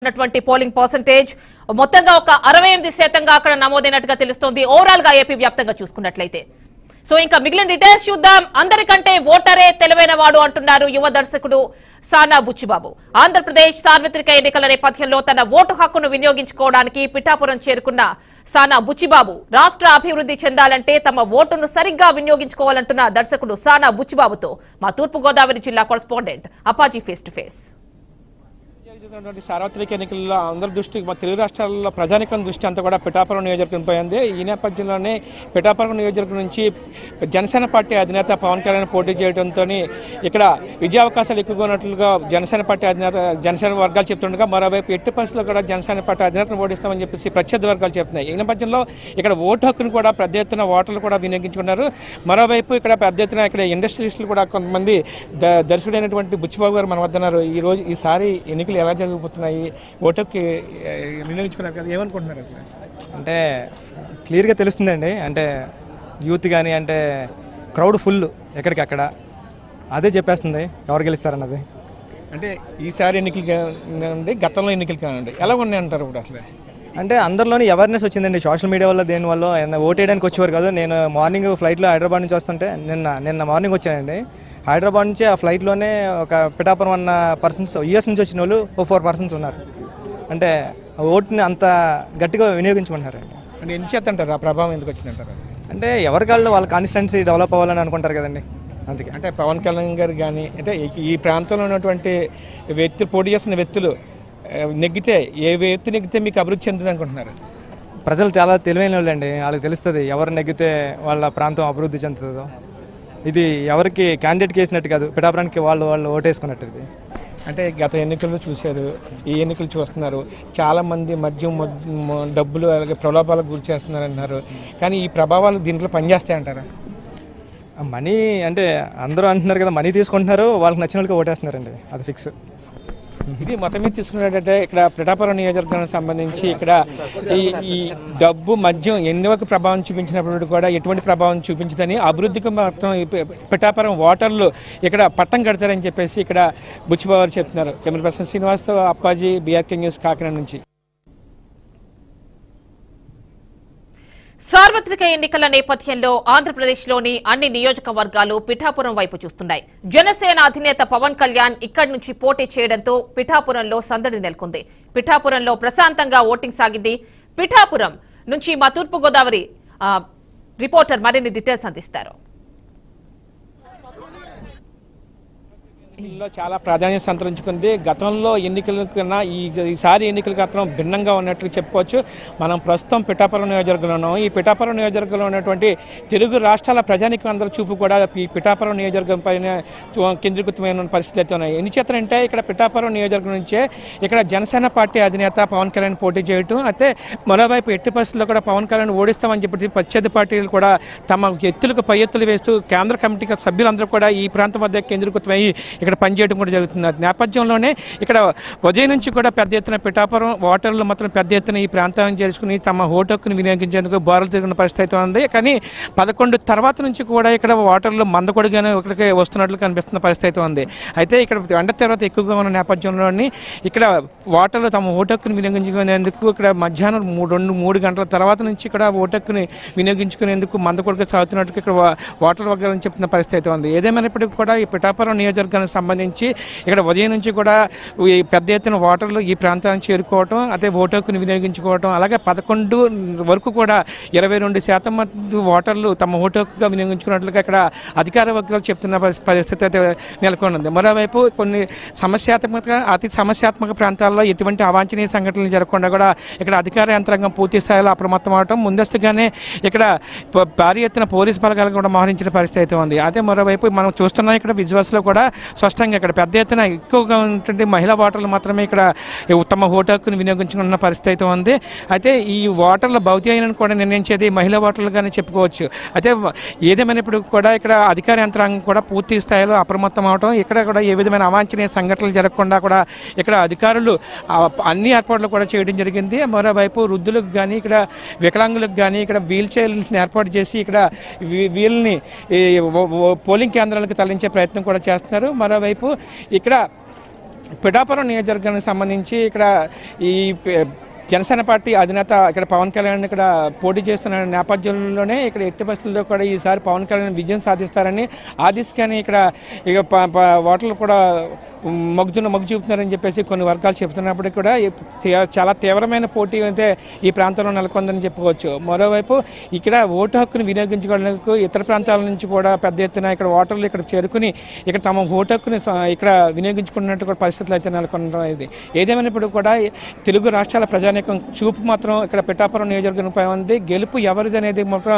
ఉన్నటువంటి polling percentage మొత్తంగా ఒక 68% అక్కడ నమోదైనట్టుగా తెలుస్తోంది ఓవరాల్ గా ఏపీ వ్యాప్తంగా చూసుకున్నట్లయితే. సో ఇంకా మిగిలిన డీటెయిల్స్ చూద్దాం. అందరికంటే ఓటరే తెలివైన వాడు అంటున్నారు యువ దర్శకుడు సానా బుచ్చిబాబు. ఆంధ్రప్రదేశ్ సార్వత్రిక ఎన్నికల నేపథ్యంలో తన ఓటు హక్కును వినియోగించుకోవడానికి పిఠాపురం చేరుకున్న సానా బుచ్చిబాబు రాష్ట్ర అభివృద్ధి చెందాలంటే తమ ఓటును సరిగ్గా వినియోగించుకోవాలంటున్న దర్శకుడు సానా బుచ్చిబాబుతో మా తూర్పు గోదావరి జిల్లా correspondent Appaji face to face. సార్వత్రిక ఎన్నికల్లో అందరి దృష్టి తెలుగు రాష్ట్రాల్లో ప్రజానికం దృష్టి అంతా కూడా పిఠాపురం నియోజకవర్గం పోయింది. ఈ నేపథ్యంలోనే పిఠాపురం నియోజకవర్గం నుంచి జనసేన పార్టీ అధినేత పవన్ కళ్యాణ్ పోటీ చేయడంతో ఇక్కడ విజయావకాశాలు ఎక్కువగా ఉన్నట్లుగా జనసేన పార్టీ అధినేత జనసేన వర్గాలు చెప్తుండగా మరోవైపు ఎట్టి పరిస్థితుల్లో కూడా జనసేన పార్టీ అధినేతను ఓడిస్తామని చెప్పేసి ప్రత్యర్థి వర్గాలు చెప్తున్నాయి. ఈ నేపథ్యంలో ఇక్కడ ఓటు హక్కును కూడా పెద్ద ఎత్తున ఓటర్లు కూడా వినియోగించుకున్నారు. మరోవైపు ఇక్కడ పెద్ద ఎత్తున ఇక్కడ ఇండస్ట్రియలిస్టులు కూడా కొంతమంది దర్శకుడైనటువంటి బుచ్చిబాబు గారు మన వద్ద ఉన్నారు. ఈసారి ఎన్నికలు ఎలా జరుగుతున్నాయి, ఓటుకి వినియోగించుకున్నారు కదా, ఏమనుకుంటున్నారు? అసలు అంటే క్లియర్గా తెలుస్తుందండి. అంటే యూత్ కానీ అంటే క్రౌడ్ ఫుల్ ఎక్కడికి అక్కడ అదే చెప్పేస్తుంది ఎవరు గెలుస్తారన్నది. అంటే ఈసారి ఎన్నికలు కానివ్వండి, గతంలో ఎన్నికలు కానివ్వండి, ఎలా ఉన్నాయి అంటారు ఇప్పుడు? అసలు అంటే అందరిలోని అవేర్నెస్ వచ్చిందండి సోషల్ మీడియా వల్ల. దేనివల్ల ఓట్ వేయడానికి వచ్చేవారు కాదు. నేను మార్నింగ్ ఫ్లైట్లో హైదరాబాద్ నుంచి వస్తుంటే నిన్న మార్నింగ్ వచ్చానండి. హైదరాబాద్ నుంచి ఆ ఫ్లైట్లోనే ఒక పిఠాపురం అన్న పర్సన్స్ యూఎస్ నుంచి వచ్చిన వాళ్ళు 4 పర్సన్స్ ఉన్నారు. అంటే ఓటుని అంత గట్టిగా వినియోగించుకుంటున్నారండి. అంటే ఎన్ని చేస్తుంటారు, ఆ ప్రభావం ఎందుకు వచ్చిందంటారు? అంటే ఎవరికాళ్ళు వాళ్ళ కాన్స్టిట్యున్సీ డెవలప్ అవ్వాలని అనుకుంటారు కదండి, అందుకే. అంటే పవన్ కళ్యాణ్ గారు కానీ అంటే ఈ ప్రాంతంలో ఉన్నటువంటి వ్యక్తులు పోటీ చేస్తున్న వ్యక్తులు నెగ్గితే ఏ వ్యక్తి నెగ్గితే మీకు అభివృద్ధి చెందుతుంది అనుకుంటున్నారు? ప్రజలు చాలా తెలివైన వాళ్ళండి. వాళ్ళకి తెలుస్తుంది ఎవరు నెగ్గితే వాళ్ళ ప్రాంతం అభివృద్ధి చెందుతుందో. ఇది ఎవరికి క్యాండిడేట్కి వేసినట్టు కాదు, పిఠాపురానికి వాళ్ళు ఓటేసుకున్నట్టు. ఇది అంటే గత ఎన్నికల్లో చూశారు, ఈ ఎన్నికలు చూస్తున్నారు. చాలామంది మద్యం డబ్బులు అలాగే ప్రలోభాలకు గురి చేస్తున్నారన్నారు. కానీ ఈ ప్రభావాలు దీంట్లో పనిచేస్తాయంటారా? మనీ అంటే అందరూ అంటున్నారు కదా, మనీ తీసుకుంటున్నారు, వాళ్ళకి నచ్చిన వాళ్ళకి ఓటేస్తున్నారండి, అది ఫిక్స్. ఇది మొత్తం మీద తీసుకున్నట్టయితే ఇక్కడ పిఠాపురం నియోజకవర్గానికి సంబంధించి ఇక్కడ ఈ డబ్బు మద్యం ఎన్నివరకు ప్రభావం చూపించినప్పుడు కూడా ఎటువంటి ప్రభావం చూపించదని అభివృద్ధికి మొత్తం పిఠాపురం ఓటర్లు ఇక్కడ పట్టం కడతారని చెప్పేసి ఇక్కడ బుచ్చిబాబు చెప్తున్నారు. కెమెరా పర్సన్ శ్రీనివాస్తో అప్పాజీ, బీఆర్కే న్యూస్, కాకినాడ నుంచి. సార్వత్రిక ఎన్నికల నేపథ్యంలో ఆంధ్రప్రదేశ్లోని అన్ని నియోజకవర్గాలు పిఠాపురం వైపు చూస్తున్నాయి. జనసేన అధినేత పవన్ కళ్యాణ్ ఇక్కడి నుంచి పోటీ చేయడంతో పిఠాపురంలో సందడి నెలకొంది. పిఠాపురంలో ప్రశాంతంగా ఓటింగ్ సాగింది. పిఠాపురం నుంచి మా తూర్పు గోదావరి రిపోర్టర్ మరిన్ని డీటెయిల్స్ అందిస్తారు. చాలా ప్రాధాన్యత సంతరించుకుంది. గతంలో ఎన్నికల కన్నా ఈసారి ఎన్నికల మాత్రం భిన్నంగా ఉన్నట్లు చెప్పుకోవచ్చు. మనం ప్రస్తుతం పిఠాపురం నియోజకవర్గంలో ఉన్నాం. ఈ పిఠాపురం నియోజకవర్గంలో ఉన్నటువంటి తెలుగు రాష్ట్రాల ప్రజానికం అందరూ చూపు కూడా ఈ పిఠాపురం నియోజకవర్గం పైన కేంద్రీకృతమైన పరిస్థితులు అయితే ఉన్నాయి. ఎందుచేతంటే ఇక్కడ పిఠాపురం నియోజకవర్గం నుంచే ఇక్కడ జనసేన పార్టీ అధినేత పవన్ కళ్యాణ్ పోటీ చేయటం, అయితే మరోవైపు ఎట్టి పరిస్థితుల్లో కూడా పవన్ కళ్యాణ్ ఓడిస్తామని చెప్పి ప్రత్యర్థి పార్టీలు కూడా తమ ఎత్తులకు పై ఎత్తులు వేస్తూ కేంద్ర కమిటీ సభ్యులందరూ కూడా ఈ ప్రాంతం వద్ద కేంద్రీకృతమై ఇక్కడ పనిచేయడం కూడా జరుగుతుంది. నేపథ్యంలోనే ఇక్కడ ఉదయం నుంచి కూడా పెద్ద ఎత్తున పిఠాపురం ఓటర్లు మాత్రం పెద్ద ఎత్తున ఈ ప్రాంతాన్ని చేర్చుకుని తమ ఓటు హక్కును వినియోగించేందుకు బారులు తిరిగిన పరిస్థితి అయితే ఉంది. కానీ 11 తర్వాత నుంచి కూడా ఇక్కడ ఓటర్లు మందకొడిగానే ఇక్కడికి వస్తున్నట్లు కనిపిస్తున్న పరిస్థితి అయితే ఉంది. అయితే ఇక్కడ ఎండ తీవ్రత ఎక్కువగా ఉన్న నేపథ్యంలోని ఇక్కడ ఓటర్లు తమ ఓటు హక్కును వినియోగించుకునేందుకు ఇక్కడ మధ్యాహ్నం 3 గంటల తర్వాత నుంచి ఇక్కడ ఓటు హక్కుని వినియోగించుకునేందుకు మందకొడిగా సాగుతున్నట్టు ఇక్కడ ఓటర్ వర్గాలని చెప్తున్న పరిస్థితి అయితే ఉంది. ఏదేమైనప్పటికీ కూడా ఈ పిఠాపురం నియోజకవర్గానికి సంబంధించి ఇక్కడ ఉదయం నుంచి కూడా పెద్ద ఎత్తున ఓటర్లు ఈ ప్రాంతానికి చేరుకోవటం, అదే ఓటు హక్కును వినియోగించుకోవటం, అలాగే 11 వరకు కూడా 22% మంది ఓటర్లు తమ ఓటు హక్కుగా వినియోగించుకున్నట్లుగా ఇక్కడ అధికార వర్గాలు చెప్తున్న పరిస్థితి అయితే నెలకొన్నది. మరోవైపు కొన్ని అతి సమస్యాత్మక ప్రాంతాల్లో ఎటువంటి అవాంఛనీయ సంఘటనలు జరగకుండా కూడా ఇక్కడ అధికార యంత్రాంగం పూర్తి స్థాయిలో అప్రమత్తం అవడం, ముందస్తుగానే ఇక్కడ భారీ ఎత్తున పోలీసు బలగాలు కూడా మోహరించిన పరిస్థితి అయితే ఉంది. అదే మరోవైపు మనం చూస్తున్నాం ఇక్కడ విజువల్స్లో కూడా స్పష్టంగా ఇక్కడ పెద్ద ఎత్తున ఎక్కువగా ఉన్నటువంటి మహిళా ఓటర్లు మాత్రమే ఇక్కడ తమ ఓటు హక్కును వినియోగించుకున్న పరిస్థితి అయితే ఉంది. అయితే ఈ ఓటర్ల భౌతికను కూడా నిర్ణయించేది మహిళా ఓటర్లుగానే చెప్పుకోవచ్చు. అయితే ఏదేమైనప్పుడు కూడా ఇక్కడ అధికార యంత్రాంగం కూడా పూర్తి స్థాయిలో అప్రమత్తం అవడం, ఇక్కడ కూడా ఏ విధమైన అవాంఛనీయ సంఘటనలు జరగకుండా కూడా ఇక్కడ అధికారులు అన్ని ఏర్పాట్లు కూడా చేయడం జరిగింది. మరోవైపు వృద్ధులకు కానీ ఇక్కడ వికలాంగులకు కానీ ఇక్కడ వీల్ చైర్లను ఏర్పాటు చేసి ఇక్కడ వీళ్ళని పోలింగ్ కేంద్రాలకు తరలించే ప్రయత్నం కూడా చేస్తున్నారు. మరోవైపు ఇక్కడ పిఠాపురం నియోజకవర్గానికి సంబంధించి ఇక్కడ ఈ జనసేన పార్టీ అధినేత ఇక్కడ పవన్ కళ్యాణ్ ఇక్కడ పోటీ చేస్తున్న నేపథ్యంలోనే ఇక్కడ ఎట్టి పరిస్థితుల్లో కూడా ఈసారి పవన్ కళ్యాణ్ విజయం సాధిస్తారని ఆ దిశగానే ఇక్కడ ఓటర్లు కూడా మొగ్గు చూపుతున్నారని చెప్పేసి కొన్ని వర్గాలు చెబుతున్నప్పటికీ కూడా చాలా తీవ్రమైన పోటీ అయితే ఈ ప్రాంతంలో నెలకొందని చెప్పుకోవచ్చు. మరోవైపు ఇక్కడ ఓటు హక్కును వినియోగించుకోవడానికి ఇతర ప్రాంతాల నుంచి కూడా పెద్ద ఎత్తున ఇక్కడ ఓటర్లు ఇక్కడ చేరుకుని ఇక్కడ తమ ఓటు హక్కుని ఇక్కడ వినియోగించుకున్నట్టు కూడా పరిస్థితులు అయితే నెలకొనడం ఇది. ఏదేమైనప్పుడు కూడా తెలుగు రాష్ట్రాల ప్రజానీకం చూపు మాత్రం ఇక్కడ పిఠాపురం నియోజకవర్గంపై ఉంది. గెలుపు ఎవరిది అనేది మాత్రం